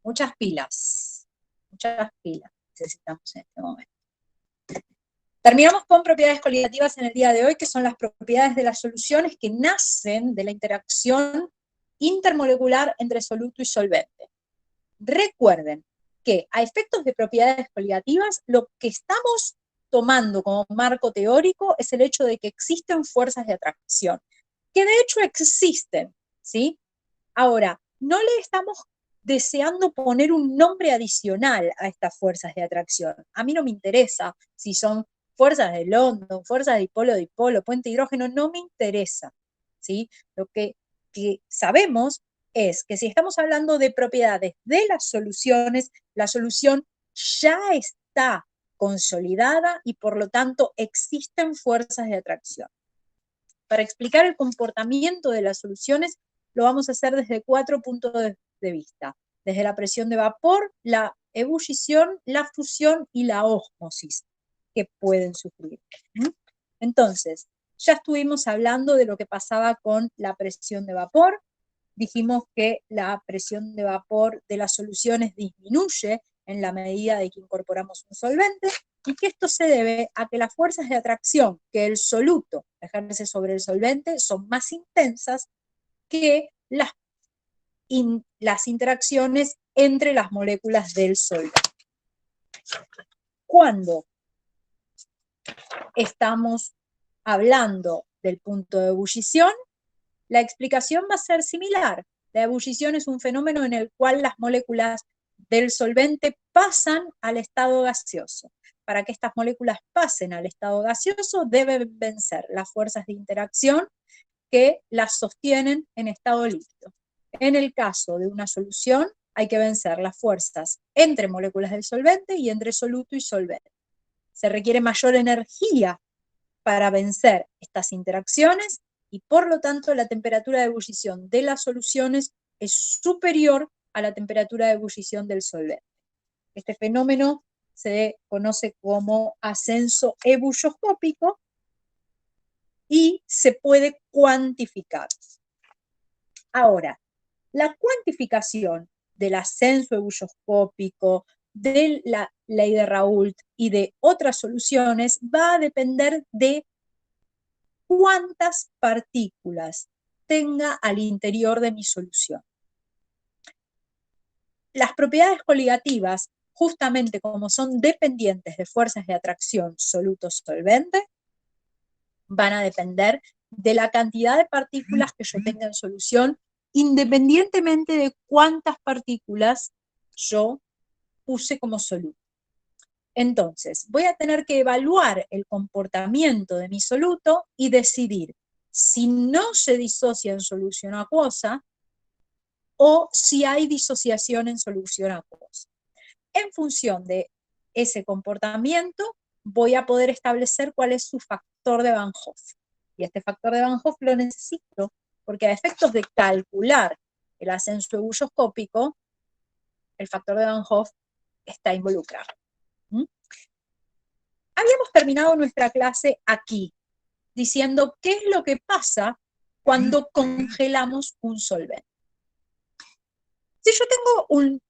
Muchas pilas necesitamos en este momento. Terminamos con propiedades coligativas en el día de hoy, que son las propiedades de las soluciones que nacen de la interacción intermolecular entre soluto y solvente. Recuerden que a efectos de propiedades coligativas, lo que estamos tomando como marco teórico es el hecho de que existen fuerzas de atracción, que de hecho existen, ¿sí? Ahora, no le estamos deseando poner un nombre adicional a estas fuerzas de atracción. A mí no me interesa si son fuerzas de London, fuerzas de dipolo, puente hidrógeno, no me interesa, ¿sí? Lo que sabemos es que si estamos hablando de propiedades de las soluciones, la solución ya está consolidada y por lo tanto existen fuerzas de atracción. Para explicar el comportamiento de las soluciones, lo vamos a hacer desde 4 puntos de vista. Desde la presión de vapor, la ebullición, la fusión y la ósmosis que pueden sufrir. Entonces, ya estuvimos hablando de lo que pasaba con la presión de vapor. Dijimos que la presión de vapor de las soluciones disminuye en la medida de que incorporamos un solvente, y que esto se debe a que las fuerzas de atracción que el soluto ejerce sobre el solvente son más intensas que las interacciones entre las moléculas del solvente. Cuando estamos hablando del punto de ebullición, la explicación va a ser similar. La ebullición es un fenómeno en el cual las moléculas del solvente pasan al estado gaseoso. Para que estas moléculas pasen al estado gaseoso, deben vencer las fuerzas de interacción que las sostienen en estado líquido. En el caso de una solución, hay que vencer las fuerzas entre moléculas del solvente y entre soluto y solvente. Se requiere mayor energía para vencer estas interacciones y por lo tanto la temperatura de ebullición de las soluciones es superior a la temperatura de ebullición del solvente. Este fenómeno se conoce como ascenso ebulloscópico y se puede cuantificar. Ahora, la cuantificación del ascenso ebulloscópico, de la ley de Raoult y de otras soluciones va a depender de cuántas partículas tenga al interior de mi solución. Las propiedades coligativas, justamente como son dependientes de fuerzas de atracción soluto-solvente, van a depender de la cantidad de partículas que yo tenga en solución, independientemente de cuántas partículas yo puse como soluto. Entonces, voy a tener que evaluar el comportamiento de mi soluto y decidir si no se disocia en solución acuosa o si hay disociación en solución acuosa. En función de ese comportamiento, voy a poder establecer cuál es su factor de Van Hoff. Y este factor de Van Hoff lo necesito porque a efectos de calcular el ascenso ebulloscópico, el factor de Van Hoff está involucrado. Habíamos terminado nuestra clase aquí, diciendo qué es lo que pasa cuando congelamos un solvente. Si yo tengo un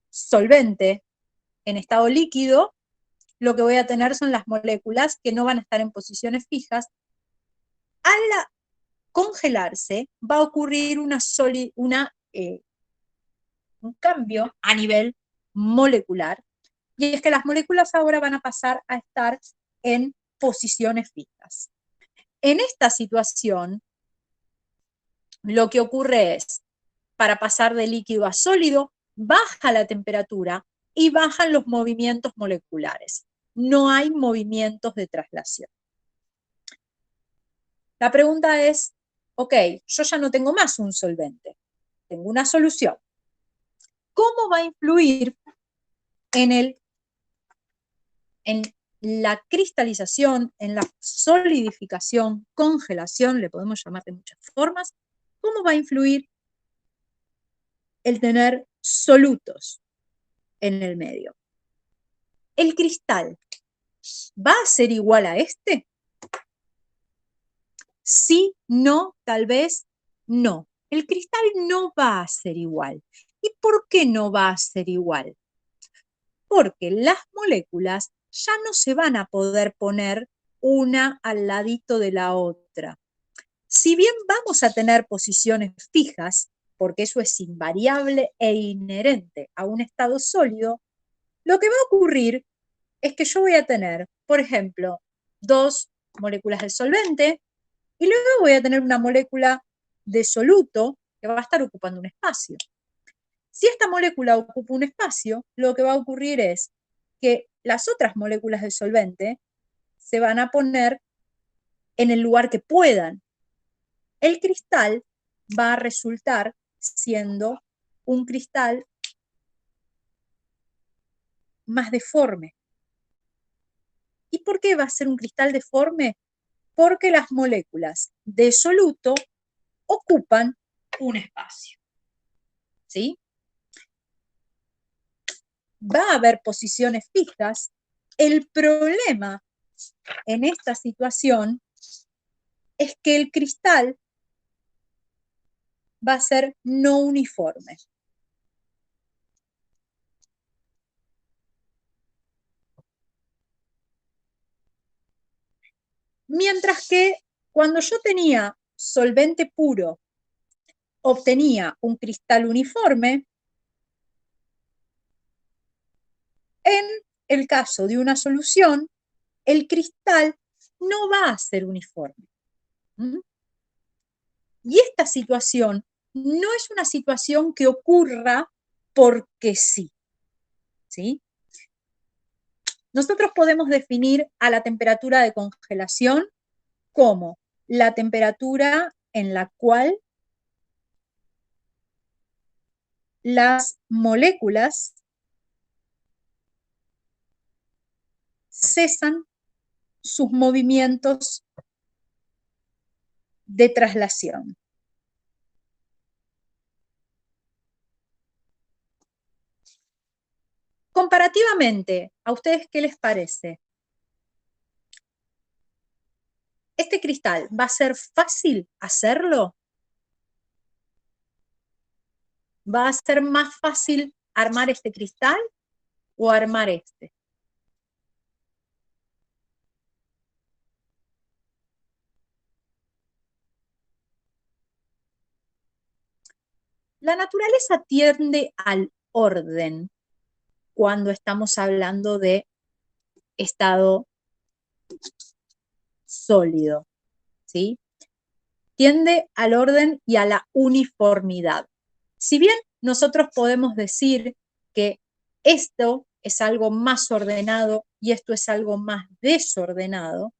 solvente en estado líquido, lo que voy a tener son las moléculas que no van a estar en posiciones fijas. Al congelarse va a ocurrir un cambio a nivel molecular, y es que las moléculas ahora van a pasar a estar en posiciones fijas. En esta situación, lo que ocurre es, para pasar de líquido a sólido, baja la temperatura y bajan los movimientos moleculares. No hay movimientos de traslación. La pregunta es, ok, yo ya no tengo más un solvente, tengo una solución. ¿Cómo va a influir en la cristalización, en la solidificación, congelación, le podemos llamar de muchas formas? ¿Cómo va a influir el tener solutos en el medio? ¿El cristal va a ser igual a este? Sí, no, tal vez no. El cristal no va a ser igual. ¿Y por qué no va a ser igual? Porque las moléculas ya no se van a poder poner una al ladito de la otra. Si bien vamos a tener posiciones fijas, porque eso es invariable e inherente a un estado sólido, lo que va a ocurrir es que yo voy a tener, por ejemplo, dos moléculas de solvente y luego voy a tener una molécula de soluto que va a estar ocupando un espacio. Si esta molécula ocupa un espacio, lo que va a ocurrir es que las otras moléculas de solvente se van a poner en el lugar que puedan. El cristal va a resultar siendo un cristal más deforme. ¿Y por qué va a ser un cristal deforme? Porque las moléculas de soluto ocupan un espacio. ¿Sí? Va a haber posiciones fijas. El problema en esta situación es que el cristal va a ser no uniforme. Mientras que cuando yo tenía solvente puro, obtenía un cristal uniforme, en el caso de una solución, el cristal no va a ser uniforme. Y esta situación no es una situación que ocurra porque sí. ¿Sí? Nosotros podemos definir a la temperatura de congelación como la temperatura en la cual las moléculas cesan sus movimientos de traslación. Comparativamente, ¿a ustedes qué les parece? ¿Este cristal va a ser fácil hacerlo? ¿Va a ser más fácil armar este cristal o armar este? La naturaleza tiende al orden cuando estamos hablando de estado sólido, ¿sí? Tiende al orden y a la uniformidad. Si bien nosotros podemos decir que esto es algo más ordenado y esto es algo más desordenado,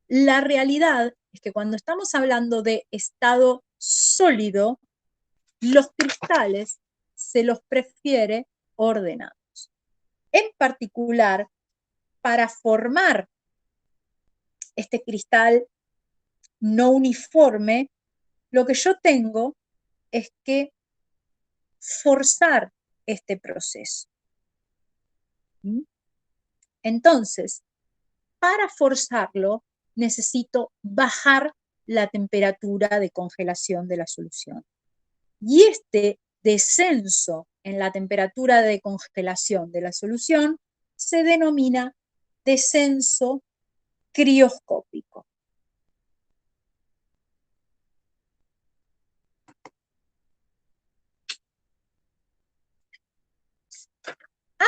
la realidad es que cuando estamos hablando de estado sólido, los cristales se los prefiere ordenados. En particular, para formar este cristal no uniforme, lo que yo tengo es que forzar este proceso. Entonces, para forzarlo, necesito bajar la temperatura de congelación de la solución. Y este descenso en la temperatura de congelación de la solución se denomina descenso crioscópico.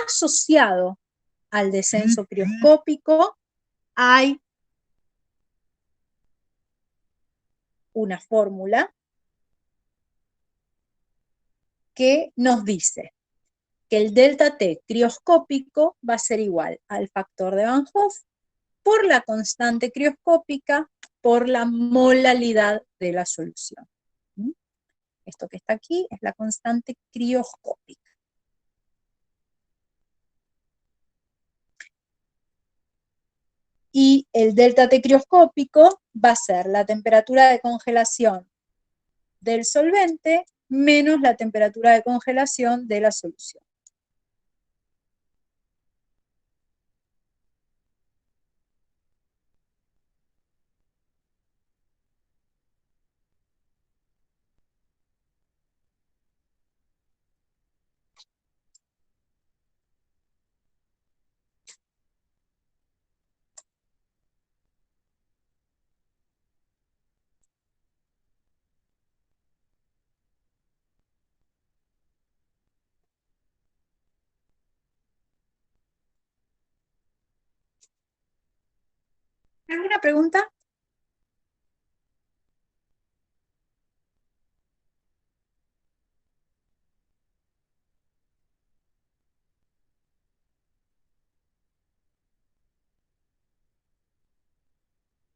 Asociado al descenso crioscópico hay una fórmula que nos dice que el delta T crioscópico va a ser igual al factor de Van Hoff por la constante crioscópica por la molalidad de la solución. Esto que está aquí es la constante crioscópica. Y el delta T crioscópico va a ser la temperatura de congelación del solvente menos la temperatura de congelación de la solución. ¿Alguna pregunta?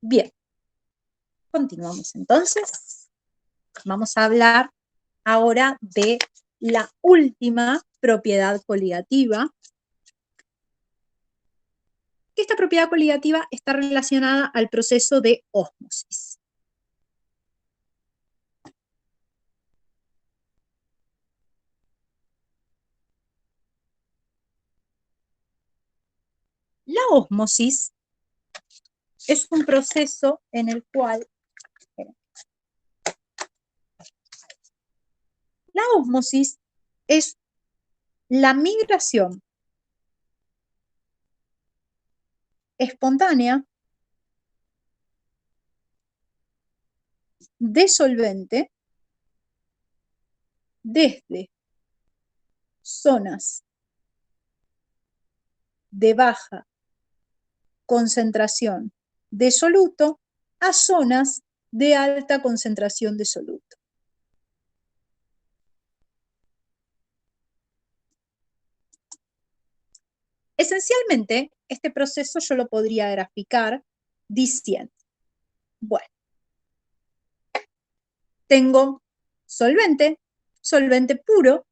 Bien, continuamos entonces. Vamos a hablar ahora de la última propiedad coligativa. Esta propiedad coligativa está relacionada al proceso de ósmosis. La ósmosis es un proceso en el cual la ósmosis es la migración espontánea de solvente desde zonas de baja concentración de soluto a zonas de alta concentración de soluto. Esencialmente, este proceso yo lo podría graficar diciendo, bueno, tengo solvente, solvente puro,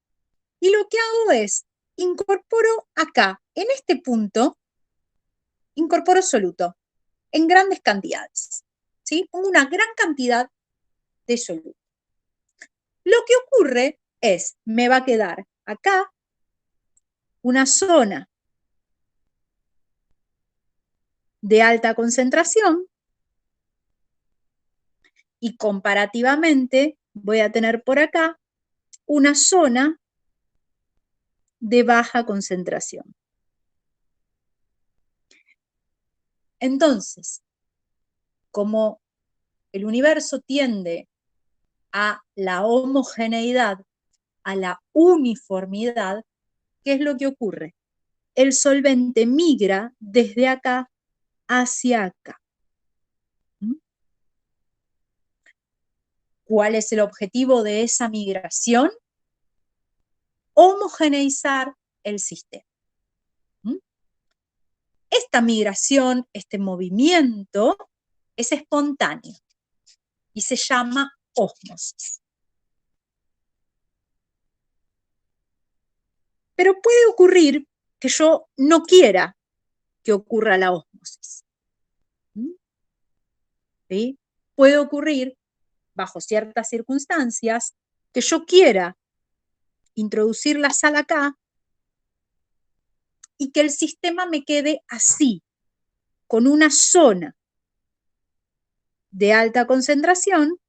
y lo que hago es, incorporo acá, en este punto, incorporo soluto en grandes cantidades, ¿sí? Pongo una gran cantidad de soluto. Lo que ocurre es, me va a quedar acá una zona de alta concentración y comparativamente voy a tener por acá una zona de baja concentración. Entonces, como el universo tiende a la homogeneidad, a la uniformidad, ¿qué es lo que ocurre? El solvente migra desde acá hacia acá. ¿Cuál es el objetivo de esa migración? Homogeneizar el sistema. Esta migración, este movimiento, es espontáneo y se llama ósmosis. Pero puede ocurrir que yo no quiera que ocurra la ósmosis. ¿Sí? Puede ocurrir, bajo ciertas circunstancias, que yo quiera introducir la sal acá y que el sistema me quede así, con una zona de alta concentración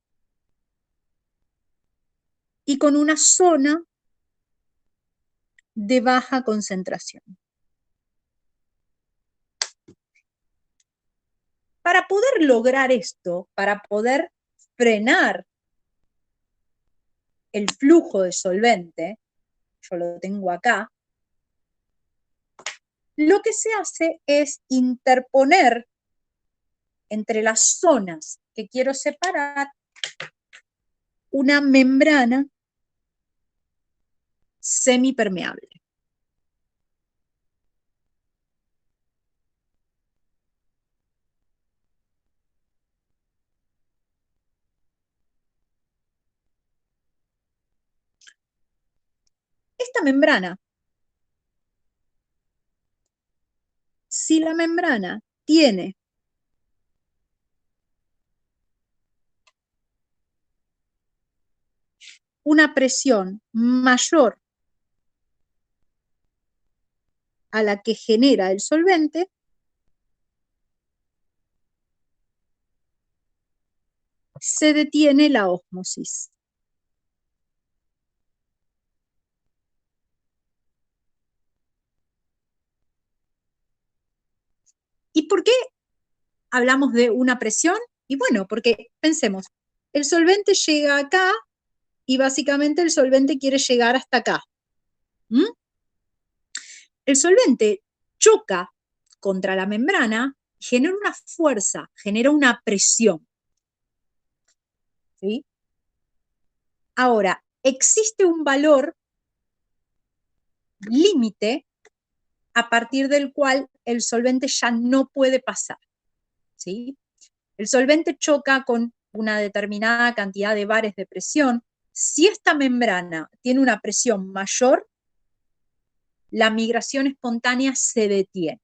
y con una zona de baja concentración. Para poder lograr esto, para poder frenar el flujo de solvente, yo lo tengo acá, lo que se hace es interponer entre las zonas que quiero separar una membrana semipermeable. Esta membrana, si la membrana tiene una presión mayor a la que genera el solvente, se detiene la ósmosis. ¿Y por qué hablamos de una presión? Y bueno, porque pensemos, el solvente llega acá y básicamente el solvente quiere llegar hasta acá. El solvente choca contra la membrana genera una fuerza, genera una presión. ¿Sí? Ahora, existe un valor límite a partir del cual el solvente ya no puede pasar. ¿Sí? El solvente choca con una determinada cantidad de bares de presión. Si esta membrana tiene una presión mayor, la migración espontánea se detiene.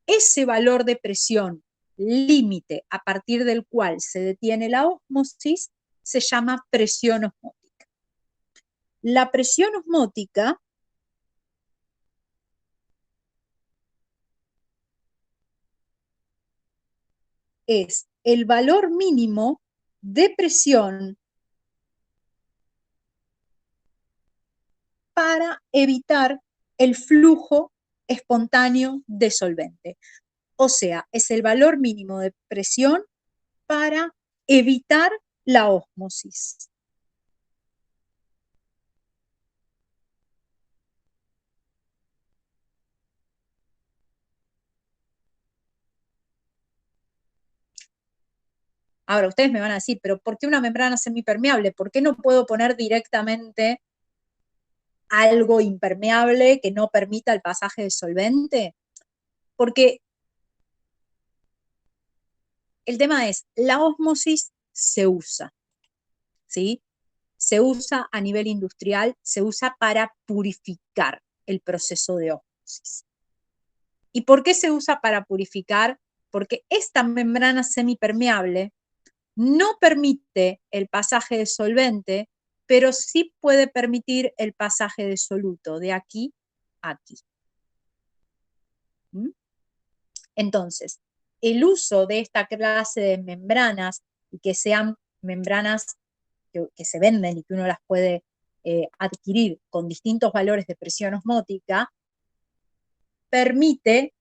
Ese valor de presión límite a partir del cual se detiene la ósmosis se llama presión osmótica. La presión osmótica es el valor mínimo de presión para evitar el flujo espontáneo de solvente. O sea, es el valor mínimo de presión para evitar la ósmosis. Ahora, ustedes me van a decir, pero ¿por qué una membrana semipermeable? ¿Por qué no puedo poner directamente algo impermeable que no permita el pasaje de solvente? Porque el tema es, la ósmosis se usa, ¿sí? Se usa a nivel industrial, se usa para purificar el proceso de ósmosis. ¿Y por qué se usa para purificar? Porque esta membrana semipermeable no permite el pasaje de solvente, pero sí puede permitir el pasaje de soluto, de aquí a aquí. ¿Mm? Entonces, el uso de esta clase de membranas, y que sean membranas que se venden y que uno las puede adquirir con distintos valores de presión osmótica, permite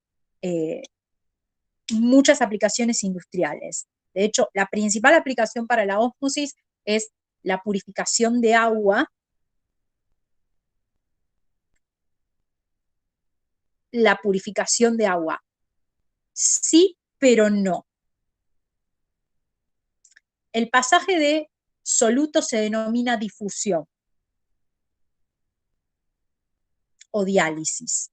muchas aplicaciones industriales. De hecho, la principal aplicación para la ósmosis es la purificación de agua, la purificación de agua. Sí, pero no. El pasaje de soluto se denomina difusión o diálisis.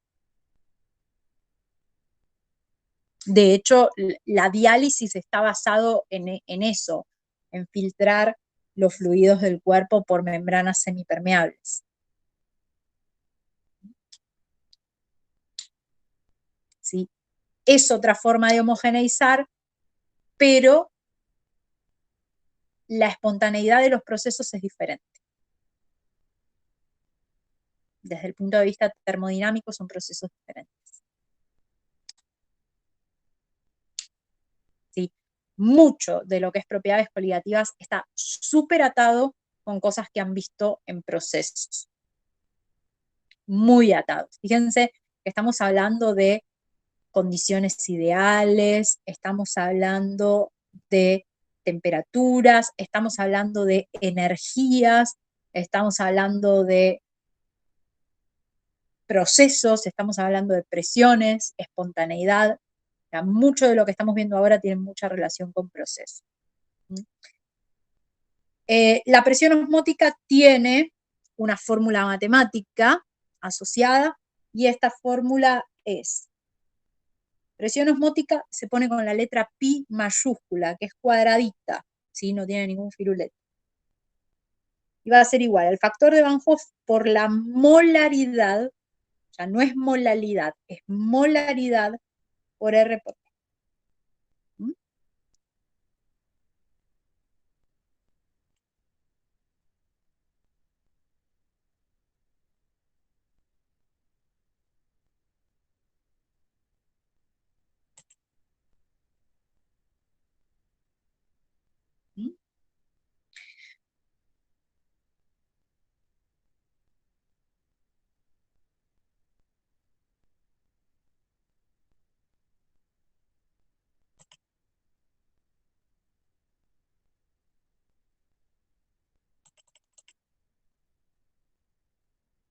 De hecho, la diálisis está basado en eso, en filtrar los fluidos del cuerpo por membranas semipermeables. ¿Sí? Es otra forma de homogeneizar, pero la espontaneidad de los procesos es diferente. Desde el punto de vista termodinámico son procesos diferentes. ¿Sí? Mucho de lo que es propiedades coligativas está súper atado con cosas que han visto en procesos. Muy atados. Fíjense que estamos hablando de condiciones ideales, estamos hablando de temperaturas, estamos hablando de energías, estamos hablando de procesos, estamos hablando de presiones, espontaneidad. O sea, mucho de lo que estamos viendo ahora tiene mucha relación con procesos. La presión osmótica tiene una fórmula matemática asociada y esta fórmula es: presión osmótica se pone con la letra pi mayúscula, que es cuadradita, ¿sí? No tiene ningún firulete. Y va a ser igual al factor de Van Hoff por la molaridad, o sea, no es molalidad, es molaridad por R por T. ¿Mm? ¿Mm?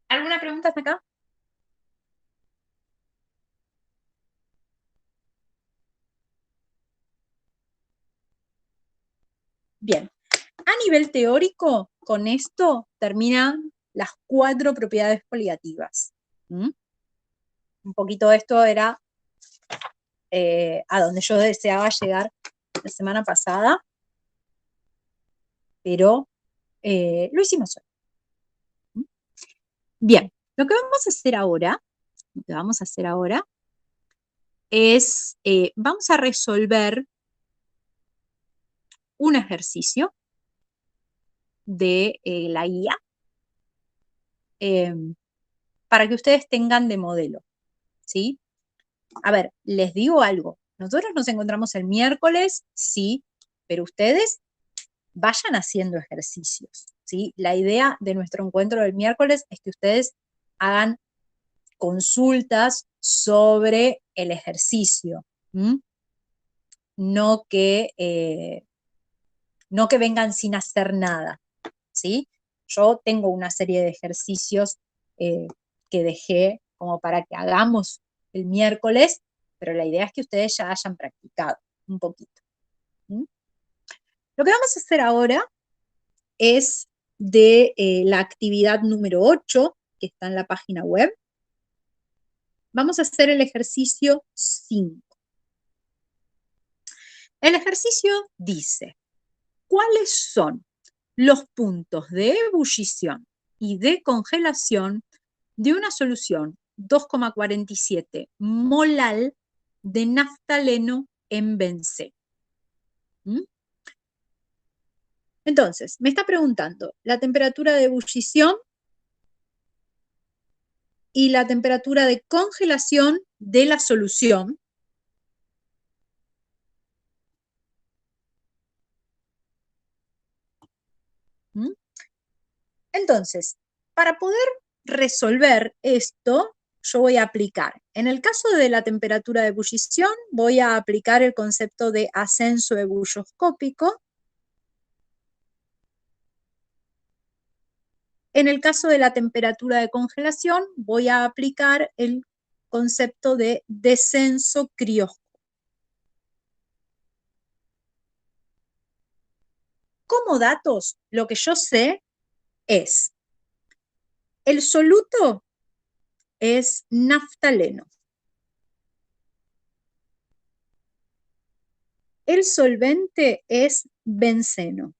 ¿Alguna pregunta hasta acá? A nivel teórico, con esto terminan las 4 propiedades coligativas. Un poquito esto era a donde yo deseaba llegar la semana pasada, pero lo hicimos hoy. Bien, lo que vamos a hacer ahora es, vamos a resolver un ejercicio de la guía para que ustedes tengan de modelo, ¿sí? A ver, les digo algo, nosotros nos encontramos el miércoles, sí, pero ustedes vayan haciendo ejercicios, ¿sí? La idea de nuestro encuentro del miércoles es que ustedes hagan consultas sobre el ejercicio, no que vengan sin hacer nada, ¿sí? Yo tengo una serie de ejercicios que dejé como para que hagamos el miércoles, pero la idea es que ustedes ya hayan practicado un poquito. Lo que vamos a hacer ahora es de la actividad número 8, que está en la página web. Vamos a hacer el ejercicio 5. El ejercicio dice, ¿cuáles son los puntos de ebullición y de congelación de una solución 2,47 molal de naftaleno en benceno? Entonces, me está preguntando la temperatura de ebullición y la temperatura de congelación de la solución. Entonces, para poder resolver esto, yo voy a aplicar, en el caso de la temperatura de ebullición, voy a aplicar el concepto de ascenso ebulloscópico. En el caso de la temperatura de congelación, voy a aplicar el concepto de descenso crioscópico. Como datos, lo que yo sé es, el soluto es naftaleno. El solvente es benceno.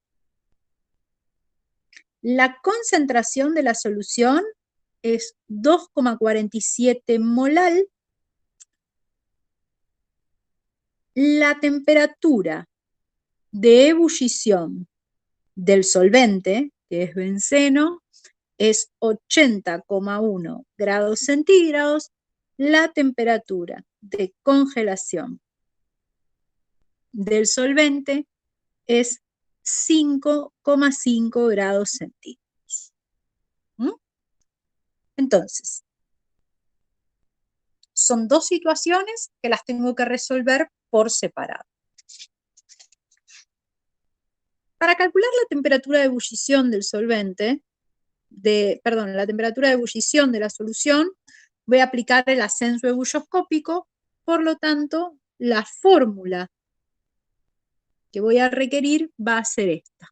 La concentración de la solución es 2,47 molal. La temperatura de ebullición del solvente, que es benceno, es 80,1 grados centígrados. La temperatura de congelación del solvente es 5,5 grados centígrados. Entonces, son 2 situaciones que las tengo que resolver por separado. Para calcular la temperatura de ebullición del solvente, la temperatura de ebullición de la solución, voy a aplicar el ascenso ebulloscópico, por lo tanto, la fórmula que voy a requerir va a ser esta.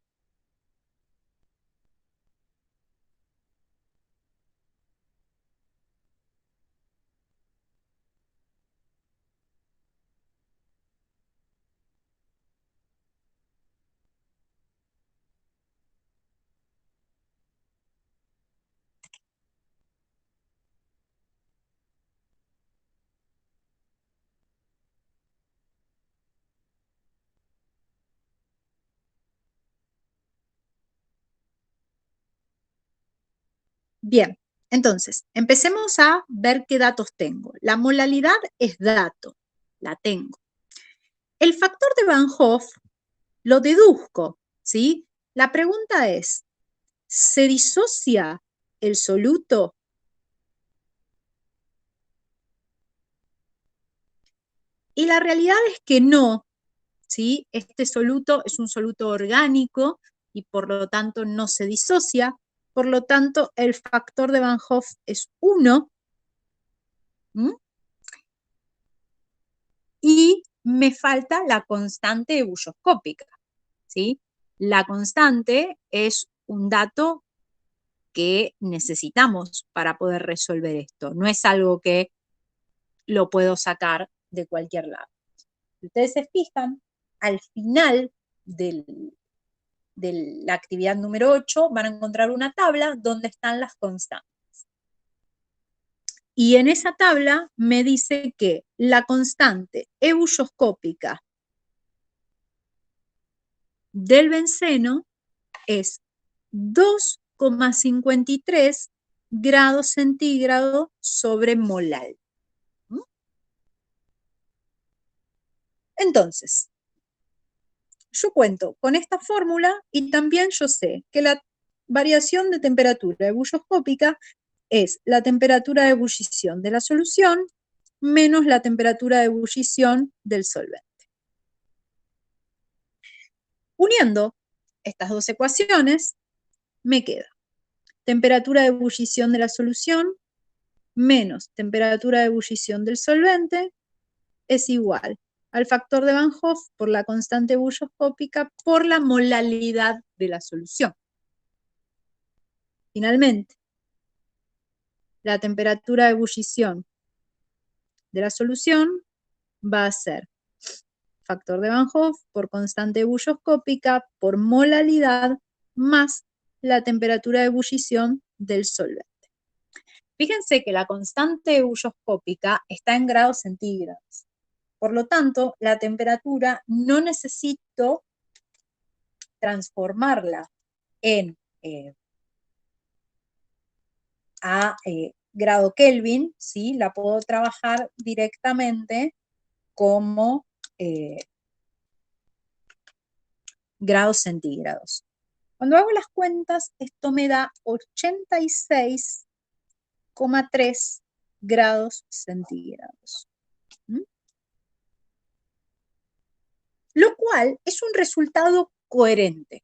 Bien, entonces, empecemos a ver qué datos tengo. La molalidad es dato, la tengo. El factor de Van Hoff lo deduzco, ¿sí? La pregunta es, ¿se disocia el soluto? Y la realidad es que no, ¿sí? Este soluto es un soluto orgánico y por lo tanto no se disocia, por lo tanto el factor de Van Hoff es 1, y me falta la constante ebulloscópica, ¿sí? La constante es un dato que necesitamos para poder resolver esto. No es algo que lo puedo sacar de cualquier lado. Si ustedes se fijan, al final de la actividad número 8 van a encontrar una tabla donde están las constantes. Y en esa tabla me dice que la constante ebullioscópica del benceno es 2,53 grados centígrados sobre molal. Entonces, yo cuento con esta fórmula y también yo sé que la variación de temperatura ebullioscópica es la temperatura de ebullición de la solución menos la temperatura de ebullición del solvente. Uniendo estas dos ecuaciones, me queda temperatura de ebullición de la solución menos temperatura de ebullición del solvente es igual al factor de Van Hoff por la constante ebullioscópica por la molalidad de la solución. Finalmente, la temperatura de ebullición de la solución va a ser factor de Van Hoff por constante ebullioscópica por molalidad más la temperatura de ebullición del solvente. Fíjense que la constante ebullioscópica está en grados centígrados. Por lo tanto, la temperatura no necesito transformarla en grado Kelvin, ¿sí? La puedo trabajar directamente como grados centígrados. Cuando hago las cuentas, esto me da 86,3 grados centígrados. Lo cual es un resultado coherente,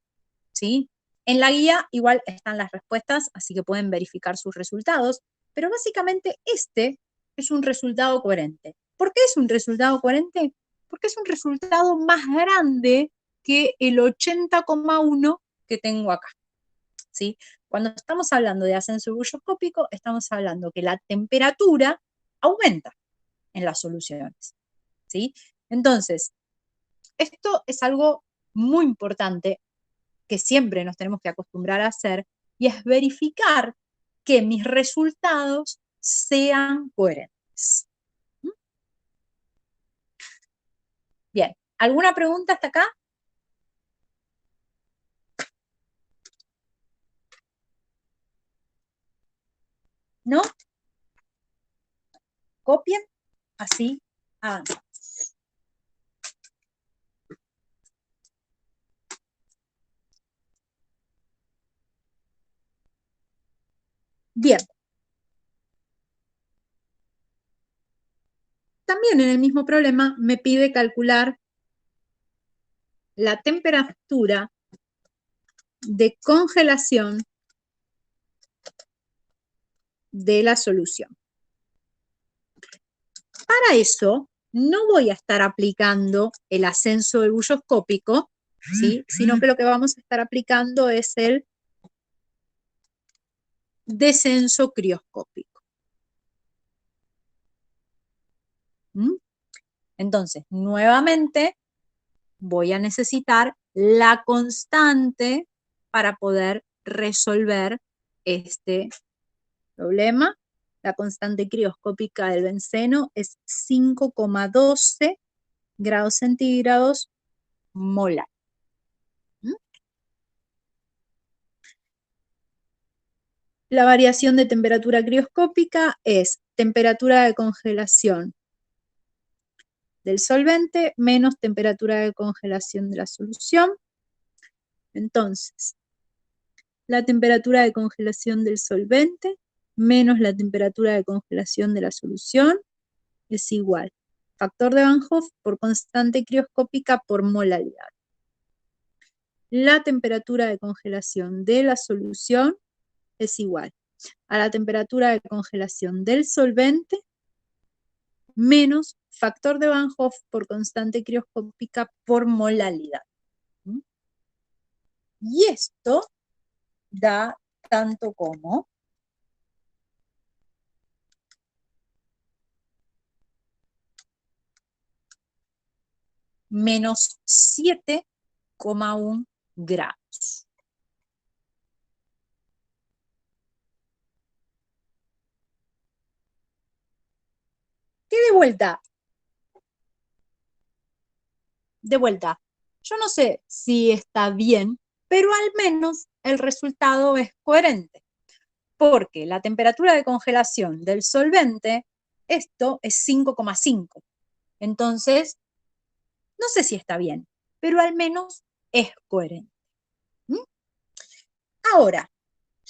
¿sí? En la guía igual están las respuestas, así que pueden verificar sus resultados, pero básicamente este es un resultado coherente. ¿Por qué es un resultado coherente? Porque es un resultado más grande que el 80,1 que tengo acá, ¿sí? Cuando estamos hablando de ascenso ebullioscópico, estamos hablando que la temperatura aumenta en las soluciones, ¿sí? Entonces, esto es algo muy importante que siempre nos tenemos que acostumbrar a hacer, y es verificar que mis resultados sean coherentes. Bien, ¿alguna pregunta hasta acá? ¿No? Copien, así avanzamos. Bien. También en el mismo problema me pide calcular la temperatura de congelación de la solución. Para eso, no voy a estar aplicando el ascenso ebullioscópico, ¿sí? Sino que lo que vamos a estar aplicando es el descenso crioscópico. Entonces, nuevamente, voy a necesitar la constante para poder resolver este problema. La constante crioscópica del benceno es 5,12 grados centígrados molar. La variación de temperatura crioscópica es temperatura de congelación del solvente menos temperatura de congelación de la solución. Entonces, la temperatura de congelación del solvente menos la temperatura de congelación de la solución es igual factor de Van Hoff por constante crioscópica por molalidad. La temperatura de congelación de la solución es igual a la temperatura de congelación del solvente menos factor de Van Hoff por constante crioscópica por molalidad. Y esto da tanto como menos 7,1 grados. Que de vuelta, yo no sé si está bien, pero al menos el resultado es coherente, porque la temperatura de congelación del solvente, esto es 5,5. Entonces, no sé si está bien, pero al menos es coherente. ¿Mm? Ahora,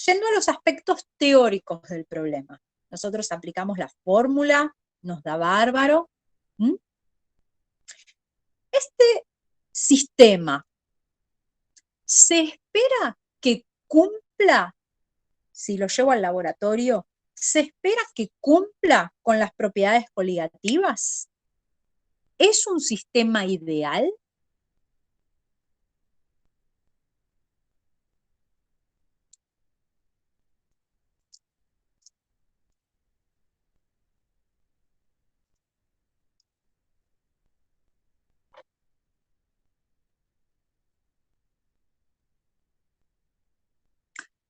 yendo a los aspectos teóricos del problema, nosotros aplicamos la fórmula, nos da bárbaro. ¿Mm? Este sistema se espera que cumpla, si lo llevo al laboratorio, se espera que cumpla con las propiedades coligativas. ¿Es un sistema ideal?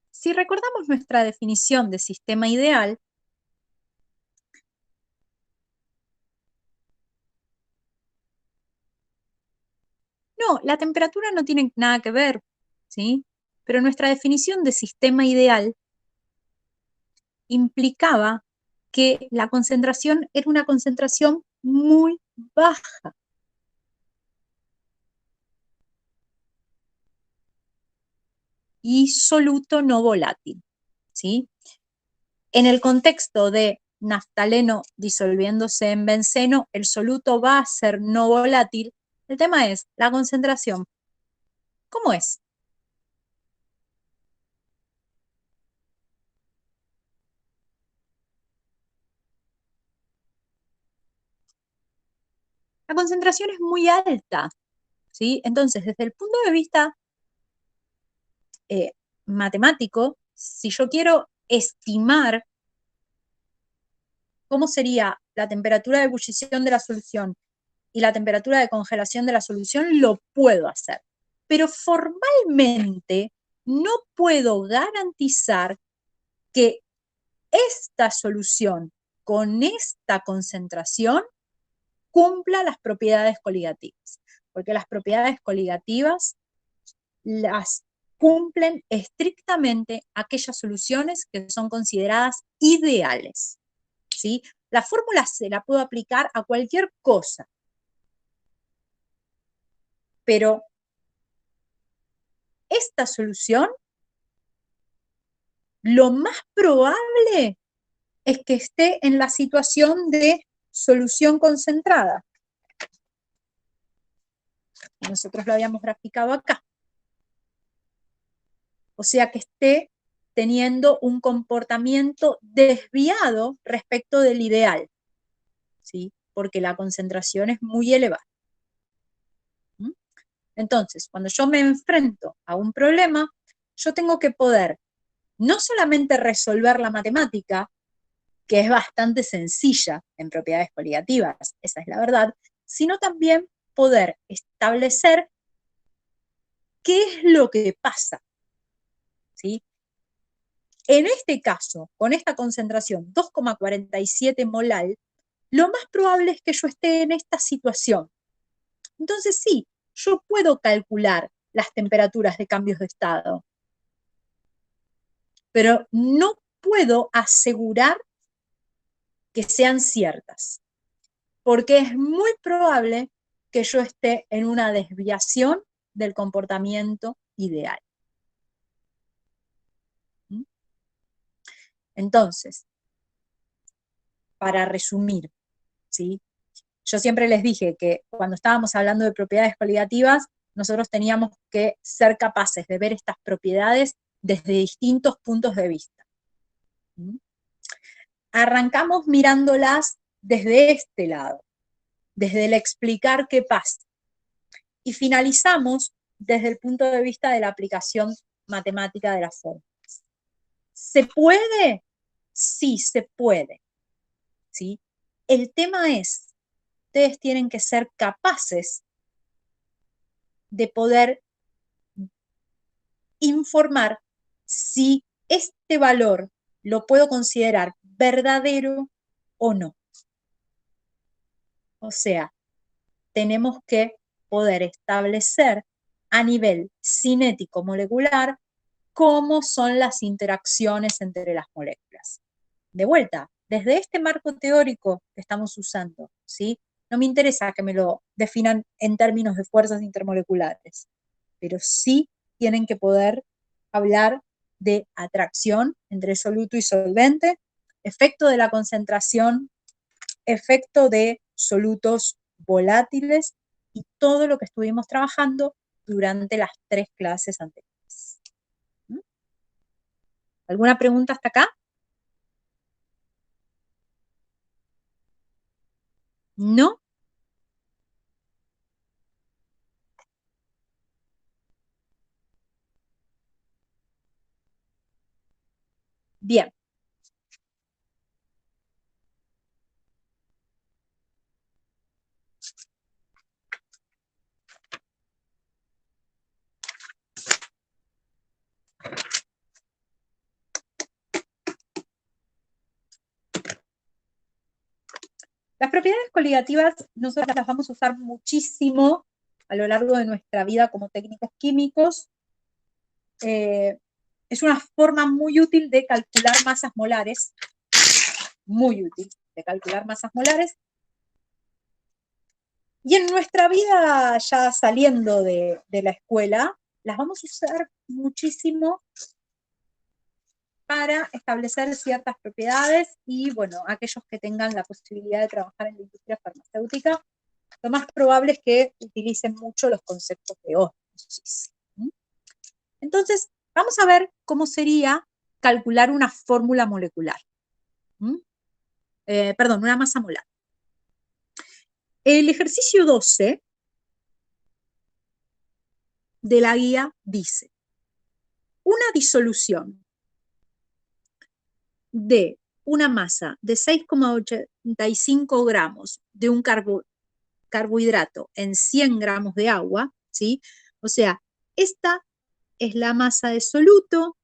Si recordamos nuestra definición de sistema ideal, no, la temperatura no tiene nada que ver, ¿sí? Pero nuestra definición de sistema ideal implicaba que la concentración era una concentración muy baja. Y soluto no volátil, ¿sí? En el contexto de naftaleno disolviéndose en benceno, el soluto va a ser no volátil. El tema es la concentración. ¿Cómo es? La concentración es muy alta, ¿sí? Entonces, desde el punto de vista matemático, si yo quiero estimar cómo sería la temperatura de ebullición de la solución y la temperatura de congelación de la solución, lo puedo hacer. Pero formalmente no puedo garantizar que esta solución con esta concentración cumpla las propiedades coligativas, porque las propiedades coligativas las cumplen estrictamente aquellas soluciones que son consideradas ideales, ¿sí? La fórmula se la puedo aplicar a cualquier cosa, pero esta solución, lo más probable es que esté en la situación de solución concentrada. Nosotros lo habíamos graficado acá. O sea, que esté teniendo un comportamiento desviado respecto del ideal, ¿sí? Porque la concentración es muy elevada. ¿Mm? Entonces, cuando yo me enfrento a un problema, yo tengo que poder no solamente resolver la matemática, que es bastante sencilla en propiedades coligativas, esa es la verdad, sino también poder establecer qué es lo que pasa, ¿sí? En este caso, con esta concentración 2,47 molal, lo más probable es que yo esté en esta situación. Entonces sí, yo puedo calcular las temperaturas de cambios de estado, pero no puedo asegurar que sean ciertas, porque es muy probable que yo esté en una desviación del comportamiento ideal. Entonces, para resumir, ¿sí? Yo siempre les dije que cuando estábamos hablando de propiedades coligativas, nosotros teníamos que ser capaces de ver estas propiedades desde distintos puntos de vista. Arrancamos mirándolas desde este lado, desde el explicar qué pasa. Y finalizamos desde el punto de vista de la aplicación matemática de las fórmulas. ¿Se puede? Sí, se puede. ¿Sí? El tema es, ustedes tienen que ser capaces de poder informar si este valor lo puedo considerar verdadero o no. O sea, tenemos que poder establecer a nivel cinético molecular cómo son las interacciones entre las moléculas. De vuelta, desde este marco teórico que estamos usando, ¿sí? No me interesa que me lo definan en términos de fuerzas intermoleculares, pero sí tienen que poder hablar de atracción entre soluto y solvente, efecto de la concentración, efecto de solutos volátiles y todo lo que estuvimos trabajando durante las 3 clases anteriores. ¿Alguna pregunta hasta acá? ¿No? Bien. Las propiedades coligativas nosotros las vamos a usar muchísimo a lo largo de nuestra vida como técnicos químicos. Es una forma muy útil de calcular masas molares, muy útil de calcular masas molares. Y en nuestra vida ya saliendo de la escuela, las vamos a usar muchísimo para establecer ciertas propiedades y, bueno, aquellos que tengan la posibilidad de trabajar en la industria farmacéutica, lo más probable es que utilicen mucho los conceptos de ósmosis. Entonces, vamos a ver cómo sería calcular una fórmula molecular. Perdón, una masa molar. El ejercicio 12 de la guía dice, una disolución de una masa de 6,85 gramos de un carbohidrato en 100 gramos de agua, ¿sí? O sea, esta es la masa de soluto,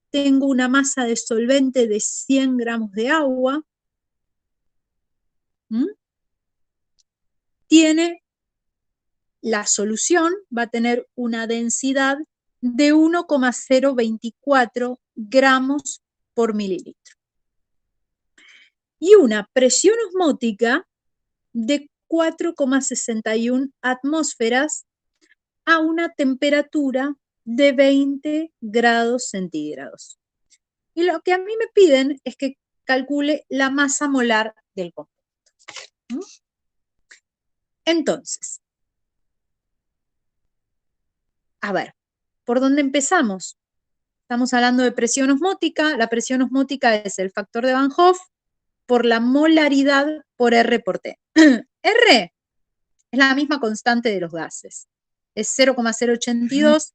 tengo una masa de solvente de 100 gramos de agua, tiene la solución, va a tener una densidad de 1,024 gramos por mililitro. Y una presión osmótica de 4,61 atmósferas a una temperatura de 20 grados centígrados. Y lo que a mí me piden es que calcule la masa molar del compuesto. Entonces, a ver, ¿por dónde empezamos? Estamos hablando de presión osmótica. La presión osmótica es el factor de Van Hoff por la molaridad por R por T. R es la misma constante de los gases. Es 0,082,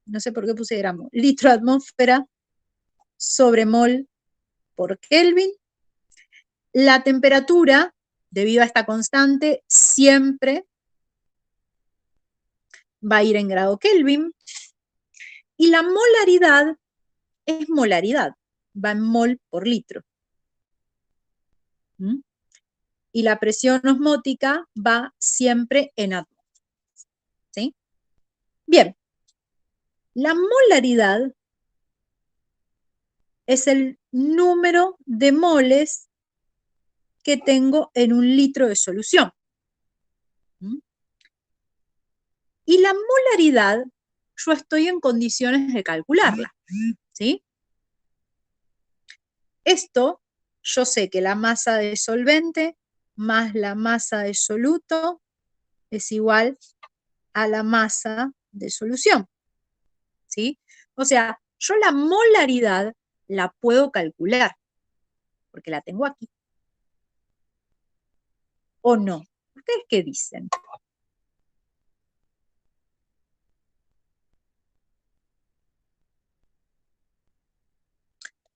no sé por qué puse gramo, litro atmósfera sobre mol por Kelvin. La temperatura, debido a esta constante, siempre va a ir en grado Kelvin. Y la molaridad es molaridad, va en mol por litro. Y la presión osmótica va siempre en atmósferas. ¿Sí? Bien, la molaridad es el número de moles que tengo en un litro de solución. Y la molaridad, yo estoy en condiciones de calcularla. ¿Sí? Esto, yo sé que la masa de solvente más la masa de soluto es igual a la masa de solución. ¿Sí? O sea, yo la molaridad la puedo calcular, porque la tengo aquí. ¿O no? ¿Ustedes qué dicen?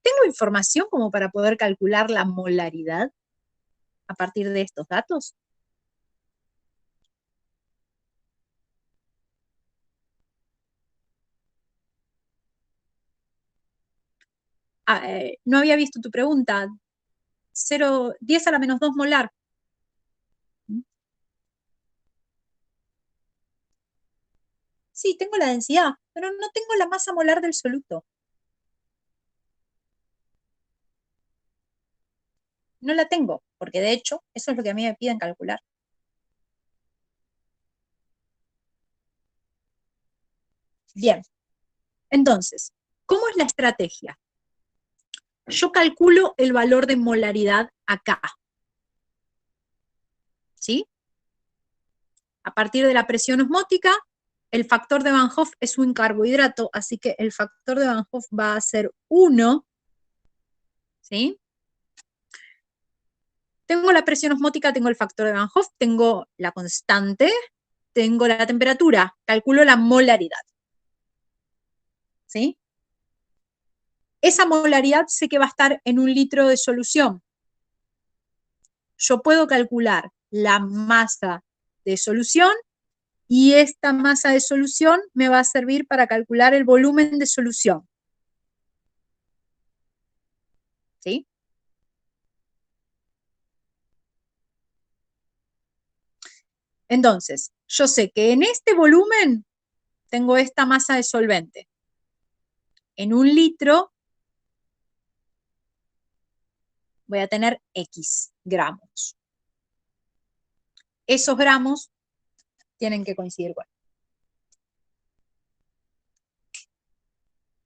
¿Tengo información como para poder calcular la molaridad a partir de estos datos? No había visto tu pregunta. 10 a la menos 2 molar. Sí, tengo la densidad, pero no tengo la masa molar del soluto. No la tengo, porque de hecho, eso es lo que a mí me piden calcular. Bien, entonces, ¿cómo es la estrategia? Yo calculo el valor de molaridad acá, ¿sí? A partir de la presión osmótica, el factor de Van Hoff es un carbohidrato, así que el factor de Van Hoff va a ser 1, ¿sí? Tengo la presión osmótica, tengo el factor de Van Hoff, tengo la constante, tengo la temperatura, calculo la molaridad, ¿sí? Esa molaridad sé que va a estar en 1 litro de solución. Yo puedo calcular la masa de solución y esta masa de solución me va a servir para calcular el volumen de solución. ¿Sí? Entonces, yo sé que en este volumen tengo esta masa de solvente. En 1 litro voy a tener X gramos. Esos gramos tienen que coincidir con.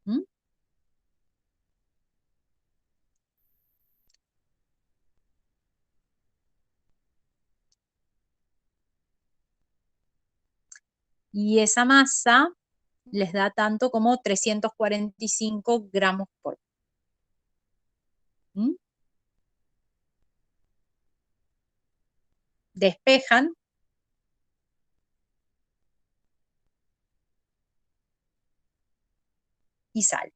¿Mm? Y esa masa les da tanto como 345 gramos por. ¿Mm? Despejan. Y sal.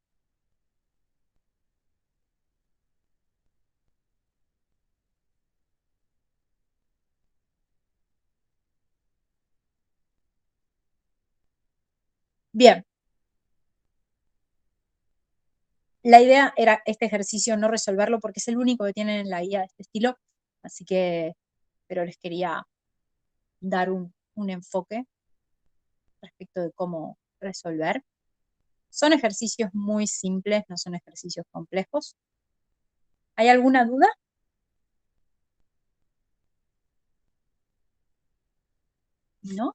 Bien. La idea era este ejercicio no resolverlo porque es el único que tienen en la guía de este estilo, así que, pero les quería dar un enfoque respecto de cómo resolver. Son ejercicios muy simples, no son ejercicios complejos. ¿Hay alguna duda? ¿No?